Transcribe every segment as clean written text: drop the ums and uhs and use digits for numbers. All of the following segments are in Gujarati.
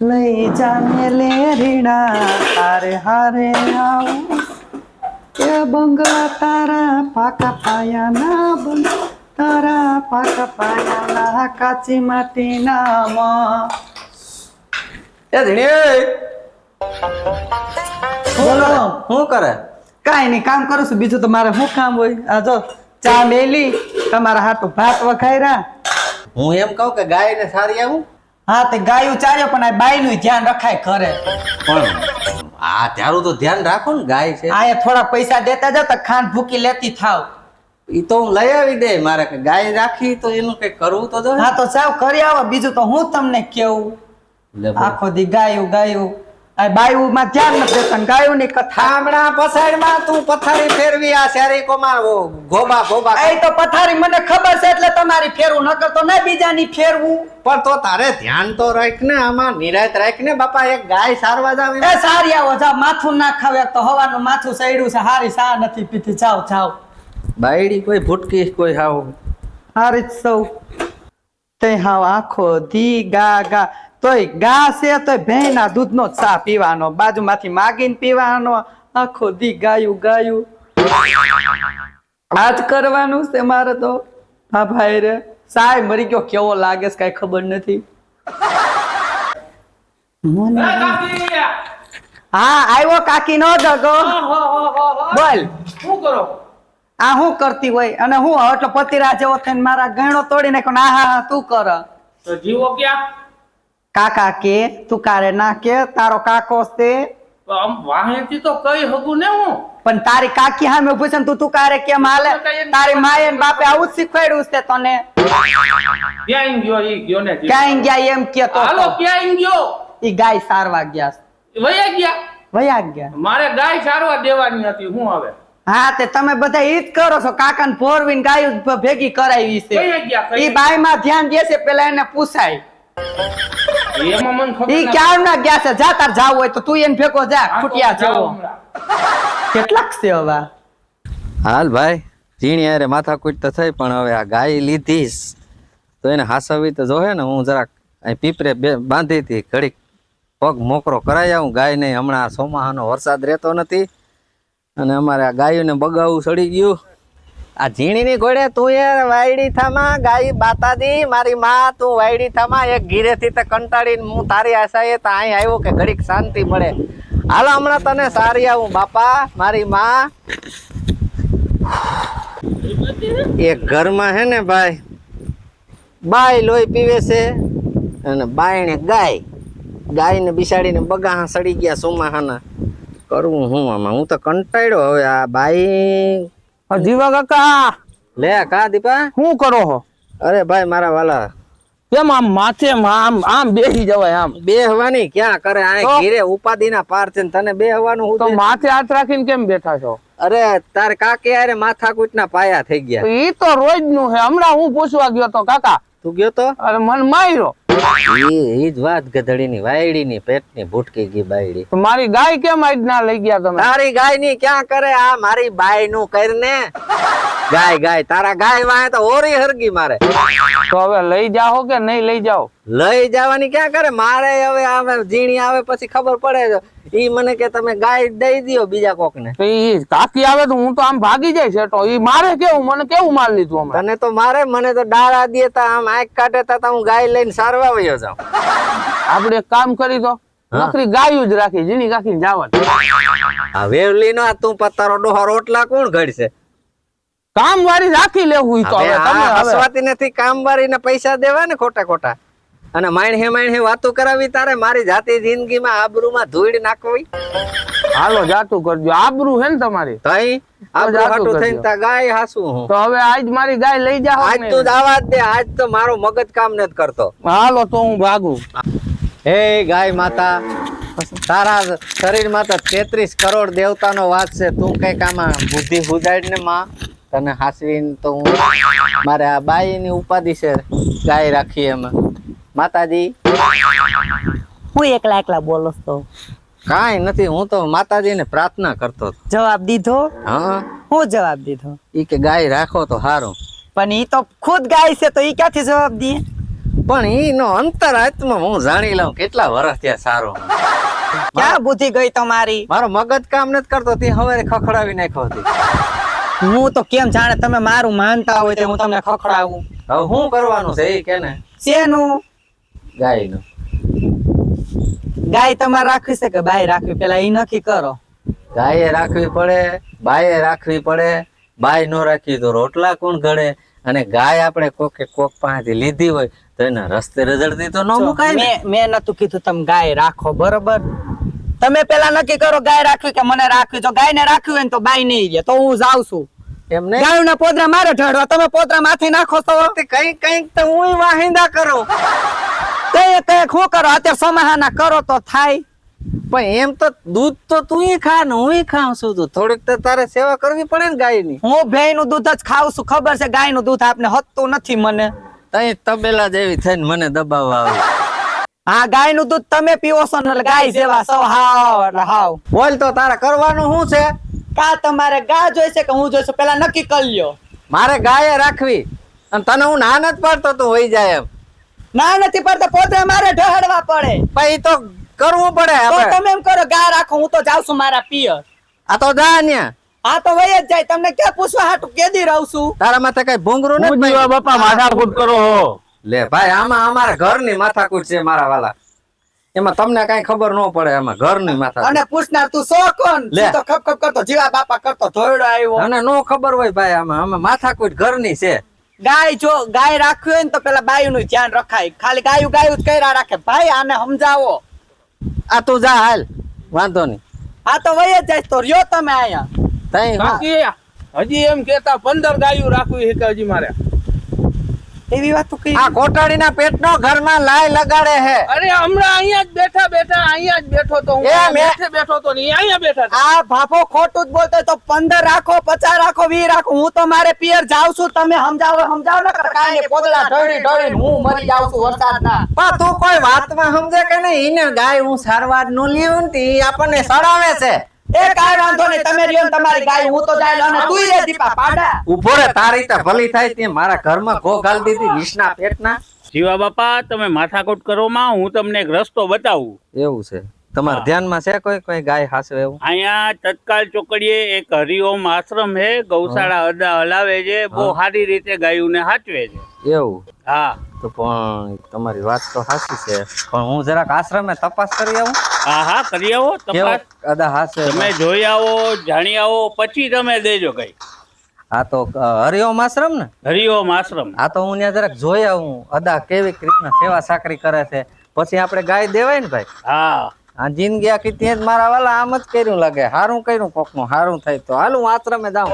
લઈ જાને લે રીણા તારે હારે આવું કે બંગલા તારા પાકા પાયાના બંગલા તારા પાકા પાયાના કાચી માટીના માં એ ધીણી બોલો શું કરે? કાંઈ નહીં કામ કરું છું બીજું તો મારે શું કામ હોય આ જો ચા મેલી તમારા હાટું ભાત વખાયરા હું એમ કહું કે ગાય ને સારી આવું હા તે ગાયું ચાર્યો પણ આ બાયનું ધ્યાન રખાય ઘરે પણ આ તારું તો ધ્યાન રાખો ને ગાય છે આ થોડા પૈસા દેતા જાવ તો ખાંડ ભૂકી લેતી થાવ ઈ તો હું લઈ આવી દે મારે કે ગાય રાખી તો એનું કઈ કરવું તો જો હા તો સાવ કરી આવો બીજું તો હું તમને કેવું આખો દી ગાયું ગાયું આ બાયું માં ધ્યાન નથી દેતા ગાયું ની કથા હમણાં પસાડમાં તું પથારી ફેરવી આ શેરીકોમાં ગોબા ગોબા એ તો પથારી મને ખબર છે એટલે તમારી ફેરવું ન કરતો ના બીજાની ફેરવું પણ તો તારે ધ્યાન તો રાખ ને આમાં નિરાત રાખ ને બાપા એક ગાય સારવા જાવ એ સારી આવો જાવ માથું ના ખાવે તો હવાનું માથું સડ્યું છે હારી સા નથી પીતી જાવ જાવ બાયડી કોઈ ભૂટકી કોઈ હાવ હારી જ સૌ તે હાવ આખો દી ગા ગા તોય ગા છે તોય ભેંના દૂધનો જ ચા પીવાનો બાજુમાંથી માગીને પીવાનો આખો દી ગાયું ગાયું આજ કરવાનું છે મારે તો હા ભાઈ રે સાય મરી ગયો કેવો લાગે છે કઈ ખબર નથી હા આવ્યો કાકી નો જગો બોલ શું કરો? આ હું કરતી હોય અને હું એટલે પતિરા જેવો થઈને મારા ગયણો તોડી નાખ્યો ને આ હા તું કર તો જીવો ક્યાં? કાકા કે તું કારે ના કે તારો કાકો છે તો આમ વાહેથી તો કઈ હગું ને હું પણ તારી કાકી સામે ઉભી છે ને તું કારે કેમ હાલે તારી માએ ને બાપે આવું જ શીખવાડ્યું છે તને ક્યાં ગયો ઈ ગયો ને ક્યાંય ગયા એમ કે તો હાલો ક્યાં ગયો? ઈ ગાય સારવા ગયા છે. વયા ગયા? વયા ગયા મારે ગાય સારવા દેવાની હતી હું હવે હા તે તમે બધા ઈ જ કરો છો કાકા ને ભોરવીને ગાયું ભેગી કરાવી છે વયા ગયા ઈ બાઈ માં ધ્યાન દે છે પેલા એને પૂછાય એમાં મને ખબર ઈ ના ક્યાં ના ગયા છે જા તાર જાવ હોય તો તું એને ભેગો જા આ તો ખૂટિયા જાઉં જેવો હમણાં. કેટલાક છે હવે હાલ ભાઈ ઝીણી યારે માથાકૂટ તો થઈ પણ હવે આ ગાય લીધીશ તો એને હાસવી તો જોહે ને હું જરાક અહીં પીપરે બાંધી હતી ઘડીક પગ મોકરો કરાઈ આવું ગાય ને હમણાં ચોમાહાનો વરસાદ રહેતો નથી અને અમારે આ ગાયોને બગાવું સડી ગયું આ ઝીણીની ઘોડે તું યાર વાયડી થામાં ગાય બાતાદી મારી માં તું વાયડી થામાં એક ઘીરેથી તો કંટાળીને હું તારી આશાએ તો અહીં આવ્યો કે ઘડીક શાંતિ મળે હાલો હમણાં તને સારી આવું બાપા મારી માં એક ઘરમાં હે ને ભાઈ બાય લોહી પીવે છે અને બાયણે ગાય ને બિસાડીને બગાહા સડી ગયા સોમાહાના કરવું હું આમાં હું તો કંટાળ્યો હવે આ બાઈ જીવા કાકા લે કા દીપા શું કરો છો? અરે ભાઈ મારા વાલા કેમ આમ માથે આમ આમ બેસી જવાય આમ બેહવાની ક્યાં કરે આ તો? ઘીરે ઉપાધિના પાર છે ને તને બેહવાનું તો હું માથે હાથ રાખીને કેમ બેઠા છો? અરે તાર કાકે યારે માથાકૂટના પાયા થઈ ગયા ઈ તો રોજ નું છે. હમણાં હું પૂછવા ગયો તો કાકા તું ગયો તો અરે મન માર્યો ઈ જ વાત ગધડીની વાયડીની પેટની ભૂટકી ગઈ બાયડી તો મારી ગાય કેમ આજ ના લઈ ગયા તમે? તારી ગાય ની ક્યાં કરે આ મારી બાય નું કરીને ગાય તારા ગાય વાહે તો ઓરી હરગી મારે તો હવે લઈ જાઓ કે નહીં લઈ જાઓ? લઈ જવાની ક્યાં કરે મારે હવે આવે ઝીણી આવે પછી ખબર પડે ઈ મને કે તમે ગાય દઈ દ્યો બીજા કોક ને તો ઈ કાકી આવે તો હું તો આમ ભાગી જાય છે તો ઈ મારે કેવું મને કેવું માર લીધું હમણાં? તને તો મારે મને તો ડાળા દેતા આમ આંખ કાઢે તા હું ગાય લઈને સારવા વયો જાઉં આપણે એક કામ કરી તો નકરી ગાયું જ રાખી જીની કાકીને જવાનું. આ વેવલી નો તું પત્તારો ડોહા રોટલા કોણ ઘડશે કામ વાળી રાખી લેવું ઈ તો હવે તમે હવે હસવાતી નથી કામ વાળી ને પૈસા દેવા ને ખોટા અને માણહે વાતો કરાવી તારે મારી જાતિ જિંદગીમાં આબરૂમાં ધૂળ નાખવી હાલો જાતું કરજો આબરૂ હે ને તમારી તઈ આબરૂ જાતું હાટું કરજો. થઈને તા ગાય હાસું હું તો હવે આજ મારી ગાય લઈ જાઓ આજ તું દાવા જ દે આજ તો મારો મગજ કામ નથી કરતો હાલો તો હું ભાગું. હે ગાય માતા તારા શરીરમાં તો 33 કરોડ દેવતાનો વાસ છે તું કઈક આમાં બુદ્ધિ સુધાડ ને માં તને હાસવીને તો હું મારે આ બાઈની ઉપાધિ છે ગાય રાખી એમાં માતાજી હું એકલા બોલો તો કાંઈ નથી હું તો માતાજીને પ્રાર્થના કરતો હતો. જવાબ દીધો હા હું જવાબ દીધો ઈ કે ગાય રાખો તો સારું પણ ઈ તો ખુદ ગાય છે તો ઈ ક્યાંથી જવાબ દે પણ ઈનો અંતર આત્મા હું જાણી લઉં કેટલા વર્ષ થયા સારો ક્યાં બુદ્ધિ ગઈ તમારી? મારો મગજ કામ નથી કરતો તે હવે ખખડાવી નાખ્યો હતી. હું તો કેમ જાણે તમે મારું માનતા હોય તો હું તમને ખખડાવું. હવે શું કરવાનું છે એ કે ને શેનું? ગાયનું. ગાય તમારે રાખવી છે કે બાય રાખવી, પેલા ઈ નક્કી કરો. ગાયે રાખવી પડે, બાયે રાખવી પડે. બાય નો રાખી તો રોટલા કોણ ઘડે? અને ગાય આપણે કોકે કોક પાસેથી લીધી હોય તો એના રસ્તે રઝળતી તો ન મુકાય ને. મેં નતું કીધું તમે ગાય રાખો, બરોબર? તમે પેલા નક્કી કરો ગાય રાખવી કે મને રાખવી. જો ગાય ને રાખવી હોય ને તો બાય નહીં રહે, તો હું જાઉં છું. એમ નહીં, ગાયના પોદરા મારે ઢળવા, તમે પોદરા માથે નાખો છો. કઈક કઈક તો હું વાહિંદા કરું. કઈક શું કરો અત્યારે સમાહાના કરો તો થાય. પણ એમ તો દૂધ તો તું ખા ને હું ખાઉં છું, તું થોડીક તો તારે સેવા કરવી પડે ને ગાયની. હું ભેંનું દૂધ જ ખાઉં છું, ખબર છે ગાયનું દૂધ આપને હતતું નથી મને. તઈ તબેલા જેવી થઈને મને દબાવવા આવે. હા, ગાયનું દૂધ તમે પીવો છો ને એટલે ગાય જેવા સૌ હાવ એટલે હાવ. બોલ તો તારે કરવાનું શું છે? કા તમારે ગા જોઈશે કે હું જોઈશું પેલા નક્કી કરી લ્યો. મારે ગાય રાખવી અને તને હું ના નથી પાડતો તું હોઈ જાય એમ. ના નથી પડતા, પોતે મારે ઢળવા પડે. પછી તો કરવું પડે તો આપણે. તમે એમ કરો ગા રાખો, હું તો જાઉં છું મારા પિયર. આ તો જા ન્યા. હા તો વહી જ જાય, તમને ક્યાં પૂછવા હાટું કેદી રહું છું. તારા માથે કઈ ભૂંગરું હું નથી જીવા બાપા માથાકૂટ કરો હો. લે ભાઈ, આમાં અમારા ઘરની માથાકૂટ છે મારા વાલા. એમાં તમને કઈ ખબર ન પડે, આમાં ઘરની માથાકૂટ. અને પૂછનાર તું સો કોણ? લે. તું તો ખપ ખપ કરતો જીવા બાપા કરતો ધોયડો આવ્યો. અને નો ખબર હોય ભાઈ, આમાં માથાકૂટ ઘરની છે. ગાય જો ગાય રાખવી હોય ને તો પેલા બાયું નું ધ્યાન રખાય. ખાલી ગાયું ગાયું જ કર્યા રાખે. ભાઈ આને સમજાવો. આ તું જા હાલ, વાંધો નહીં. આ તો વહી જ જાય તો રહ્યો તમે અહીંયા. તઈ હું- કાકી હજી એમ કેતા 15 ગાયું રાખવી છે કે હજી મારે? એવી વાત કઈ? આ કોટાડીના પેટનો ઘરમાં લાય લગાડે હે. અરે હમણાં અહીંયા જ બેઠા અહીંયા જ બેઠો તો હું એમ, એ? બેઠે બેઠો તો નહીં અહીંયા બેઠા હતા. આ ભાભો ખોટું જ બોલતો હોય તો 15 રાખો, 50 રાખો, 20 રાખો. હું તો મારે પિયર જાઉં છું. તમે સમજાવો ને કાંઈ નહીં. પોદળા ઢળી ઢળીને હું મરી જાઉં છું વરસાદના. પણ તું કોઈ વાતમાં સમજે કે નહીં? ઈને ગાય હું સારવાર નો લીધું ને ઈ આપણને સડાવે છે. એ કાંઈ વાંધો નહીં, તમે રહ્યો ને તમારી ગાય. હું તો જાય અને તુંય રે દીપા પાડા. ઉભો રે, તારી તો ભલી થાય તે મારા ઘરમાં ઘો ગાલ દીધી વિષના પેટના. જીવા બાપા તમે માથાકૂટ કરો માં, હું તમને એક રસ્તો બતાવું. એવું છે? તમારા ધ્યાનમાં છે કોઈ ગાય હાસવે એવું? અહીંયા તત્કાલ ચોકડીએ એક હરિઓમ આશ્રમ છે, ગૌશાળા અડા હલાવે છે, બહુ સારી રીતે ગાયોને સાચવે છે. એવું? હા તો પણ તમારી વાત તો સાચી છે, પણ હું જરાક આશ્રમે તપાસ કરી આવું. હા હા કરી આવો તપાસ. કેવો અદા હાસે? તમે જોઈ આવો, જાણી આવો, પછી તમે દેજો કઈ. હા તો હરિઓમ આશ્રમ ને? હરિઓમ આશ્રમ. હા તો હું ત્યાં જરાક જોઈ આવું અદા કેવી રીતના સેવા સાકરી કરે છે, પછી આપણે ગાય દેવાય ને ભાઈ. હા આ જિંદગી આખી ત્યાં જ મારા વાલા આમ જ કર્યું લાગે. હારું કર્યું, કોકનું હારું થાય તો હાલ હું આશ્રમે જાઉં.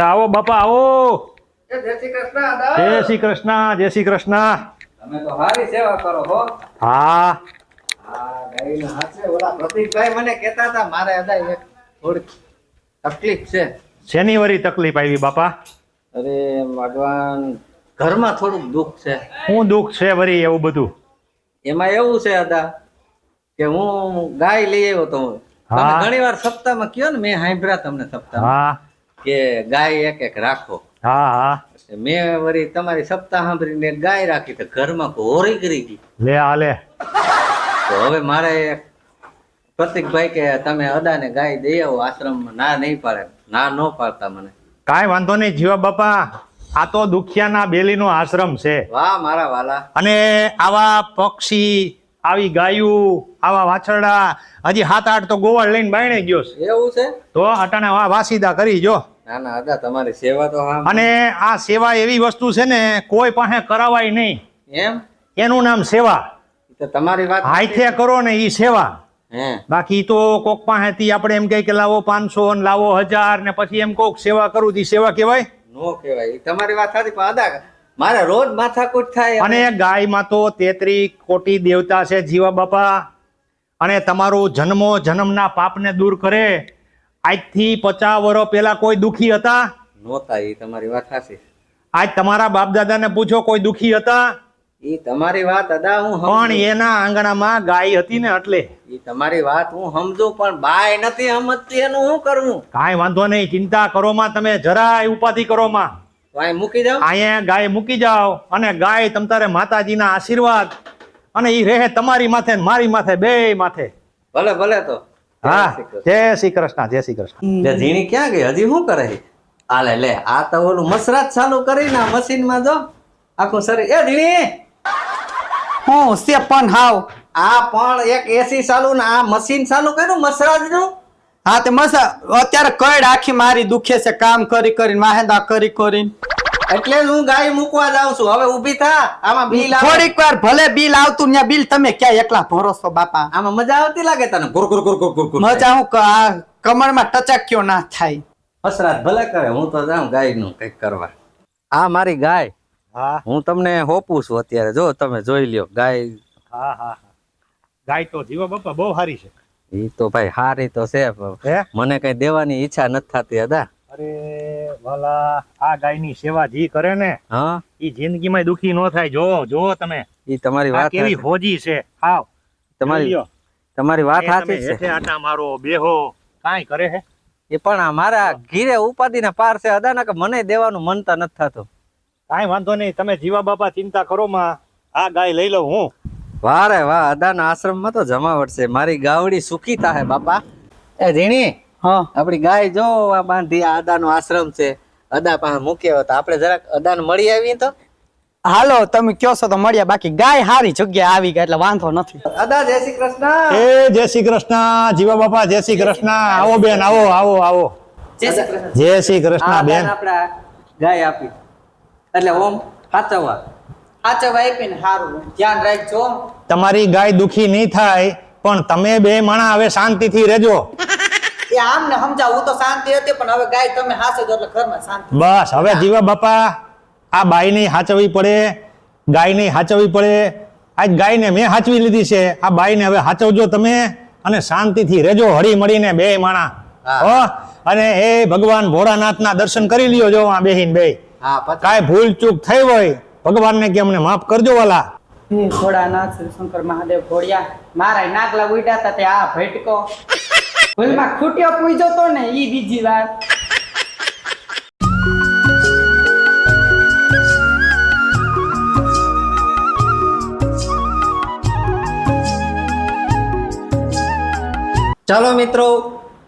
આવો બાપા આવો. જય શ્રી કૃષ્ણ અદા. જય શ્રી કૃષ્ણ, જય શ્રી કૃષ્ણ. તમે તો સારી સેવા કરો હો. હા ગાયના હાથે ઓલા પ્રતિકભાઈ મને કહેતા હતા મારે અદા એક થોડીક તકલીફ છે. શેની વરી તકલીફ આવી બાપા? અરે ભગવાન, ઘરમાં થોડુંક દુઃખ છે. શું દુઃખ છે વરી એવું બધું? એમાં એવું છે અદા કે હું ગાય લઈ આવ્યો તો. તમે હા. ઘણી વાર સપ્તાહમાં કયો ને, મેં સાંભળ્યા તમને સપ્તાહમાં હા કે ગાય એક એક રાખો. હા હા મેં વળી તમારી સપ્તાહ સાંભળીને એક ગાય રાખી તો ઘરમાં હોરી કરી ગઈ. લે હાલે. તો હવે મારે એક પ્રતિકભાઈ કે તમે અદાને ગાય દઈ આવો આશ્રમમાં. ના નહીં પાડે, ના ન પાડતા મને. કાંઈ વાંધો નહીં જીવા બાપા, આ તો દુખિયાના બેલીનો આશ્રમ છે. વાહ મારા વાલા. અને આવા પક્ષી, આવી ગાયું, આવા વાછરડા, હજી 7-8 તો ગોવાળ લઈને બાયણે ગયો છે. એવું છે? તો અટાણે વાસીદા કરી જો. ના ના અદા, તમારી સેવા તો હા. અને આ સેવા એવી વસ્તુ છે ને, કોઈ પાસે કરાવાય નહીં. એમ? એનું નામ સેવા. તો તમારી વાત હાથે કરો ને ઈ સેવા. હે? બાકી તો કોક પાસેથી આપણે એમ કહે કે લાવો 500 ને લાવો 1000 ને પછી એમ કોક સેવા કરું તી સેવા કહેવાય? નો કહેવાય. ઈ તમારી વાત સાચી, પણ અદા મારે રોજ માથાકૂટ થાય. અને ગાયમાં તો 33 કોટી દેવતા છે જીવા બાપા. અને તમારું જન્મો જન્મના પાપને દૂર કરે. આજથી 50 વર્ષ પહેલા કોઈ દુખી હતા? નહોતા. ઈ તમારી વાત સાચી. આજ તમારા બાપ દાદાને પૂછો, કોઈ દુખી હતા? ઈ તમારી વાત અદા હું પણ એના આંગણામાં ગાય હતી ને એટલે ઈ તમારી વાત હું સમજુ પણ બાય નથી સમજતી એનું શું કરવું? કાંઈ વાંધો નહીં, ચિંતા કરો માં, તમે જરાય ઉપાધિ કરો માં. તો અહીં મૂકી જાવ. અહીંયા ગાય મૂકી જાઓ અને ગાય તમ તારે માતાજીના આશીર્વાદ અને ઈ રહે તમારી માથે ને મારી માથે, બે માથે. ભલે ભલે તો. હા, જય શ્રી કૃષ્ણ, જય શ્રી કૃષ્ણ. લે ઝીણી ક્યાં ગઈ? હજી શું કરે છે? આલે લે, આ તો ઓલું મસરાત ચાલુ કરીને મશીન માં જો આખું શરીર. એ ઝીણી, હું છે પણ હાવ આ પણ એક એસી ચાલુ ને આ મશીન ચાલુ કર્યું મસરાજ નું. હા તે મસા અત્યારે કઈડ આખી મારી દુખે છે કામ કરી કરીને વાહેદા કરી કરીને. એટલે જ હું ગાય મૂકવા જાઉં છું. હવે ઊભી થા. આમાં બિલ આવે. થોડીક વાર ભલે બિલ આવતું ત્યાં બિલ તમે ક્યાં એકલા ભરોસો બાપા. આમાં મજા આવતી લાગે તને? ગુર ગુર ગુર ગુર ગુર ગુર. મજા હું કમરમાં ટચક્યો ના થાય. મસરાત ભલે કરે, હું તો જાઉં ગાય નું કઈક કરવા. આ મારી ગાય હા હું તમને હોપું છું અત્યારે. જો તમે જોઈ લ્યો ગાય. હા હા, ગાય તો જીવા બાપા બહુ સારી છે. ઈ તો ભાઈ હારી તો છે પણ હે? મને કઈ દેવાની ઈચ્છા નથી થતી અદા. અરે વાલા, આ ગાયની સેવા જી કરે ને હા, ઈ જિંદગીમાં દુખી ન થાય. જો તમે ઈ તમારી આ વાત કેવી સાચી. ફોજી છે. હાવ તમારી લ્યો. તમારી વાત એ તમે સાચી છે. હેઠે આટા મારો, બેહો, કાંઈ કરે હે? એ પણ આ મારા ઘીરે ઉપાધિ ને પાર છે અદા, કે મને દેવાનું મનતા નથી થતું. કાંઈ વાંધો નહીં, તમે જીવા બાપા ચિંતા કરો માં, આ ગાય લઈ લઉં હું. વારે વાહ, અદાના આશ્રમમાં તો જમાવટ છે. મારી ગાવડી સુખી થાય બાપા. એ ઝીણી, હા આપણી ગાય જો આ બાંધી, આ અદાનો આશ્રમ છે. અદા પાસે મૂક્યો તો આપણે જરાક અદાને મળી આવીએ તો. હાલો તમે કયો છો તો મળ્યા. બાકી ગાય હારી જગ્યાએ આવી ગયા એટલે વાંધો નથી. અદા જય શ્રી કૃષ્ણ. એ જય શ્રી કૃષ્ણ, જીવા બાપા જય શ્રી કૃષ્ણ. આવો બેન, આવો આવો આવો. જય શ્રી કૃષ્ણ. જય શ્રી કૃષ્ણ બેન. આપણે ગાય આપી એટલે ઓમ સાચવવા. સાચવા આપીને હારું ધ્યાન રાખજો. તમારી ગાય દુખી નહીં થાય, પણ તમે બે માણા હવે શાંતિથી રહેજો. એ આમને સમજાવું તો શાંતિ હતી પણ હવે ગાય તમે હાસે જો એટલે ઘરમાં શાંતિ. બસ હવે જીવા બાપા આ બાઈ નહીં હાચવવી પડે, ગાય નહીં હાચવવી પડે. આજ ગાયને મેં હાચવી લીધી છે, આ બાઈને હવે હાચવજો તમે અને શાંતિથી રહેજો, હળી મળીને બે માણા. હા. હો, અને એ ભગવાન ભોળાનાથના દર્શન કરી લ્યો જો આ બેહીન બે. હા પછી કાંઈ ભૂલ ચૂક થઈ હોય ભગવાનને કે અમને માફ કરજો વાલા. હે ભોળાનાથ શ્રી શંકર મહાદેવ ભોળિયા મારા નાગલા ઉડ્યા હતા તે આ ભટકો ભૂલમાં ખૂટ્યો પૂજ્યો તો ને ઈ બીજી વાર. ચાલો મિત્રો,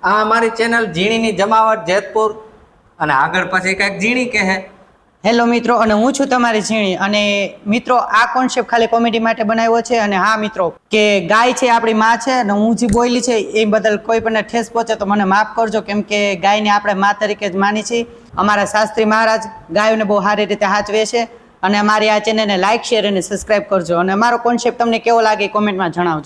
આ અમારી ચેનલ ઝીણીની જમાવટ જેતપુર અને આગળ પછી કઈક ઝીણી કહે. હેલો મિત્રો, અને હું છું તમારી ઝીણી. અને મિત્રો આ કોન્સેપ્ટ ખાલી કોમેડી માટે બનાવ્યો છે. અને હા મિત્રો, કે ગાય છે આપણી માં છે અને હું જે બોલી છે એ બદલ કોઈ પણ ઠેસ પહોંચે તો મને માફ કરજો, કેમ કે ગાયને આપણે માં તરીકે જ માની છીએ. અમારા શાસ્ત્રી મહારાજ ગાયોને બહુ સારી રીતે સાચવે છે. અને અમારી આ ચેનલને લાઈક, શેર અને સબસ્ક્રાઇબ કરજો. અને અમારો કોન્સેપ્ટ તમને કેવો લાગે કોમેન્ટમાં જણાવજો.